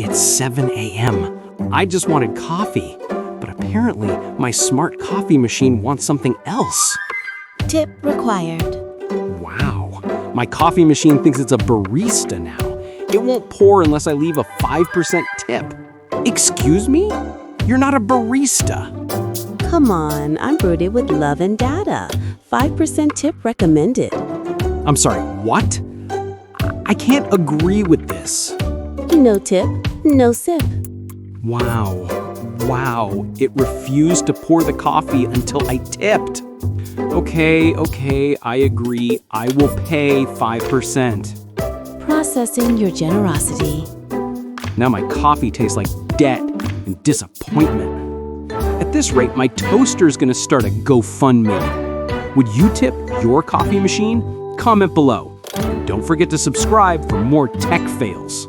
It's 7 a.m. I just wanted coffee, but apparently my smart coffee machine wants something else. Tip required. Wow, my coffee machine thinks it's a barista now. It won't pour unless I leave a 5% tip. Excuse me? You're not a barista. Come on, I'm brewed it with love and data. 5% tip recommended. I'm sorry, what? I can't agree with this. No tip, no sip. Wow, it refused to pour the coffee until I tipped. Okay, I agree. I will pay 5%. Processing your generosity. Now my coffee tastes like debt and disappointment. At this rate, my toaster's gonna start a GoFundMe. Would you tip your coffee machine? Comment below. And don't forget to subscribe for more tech fails.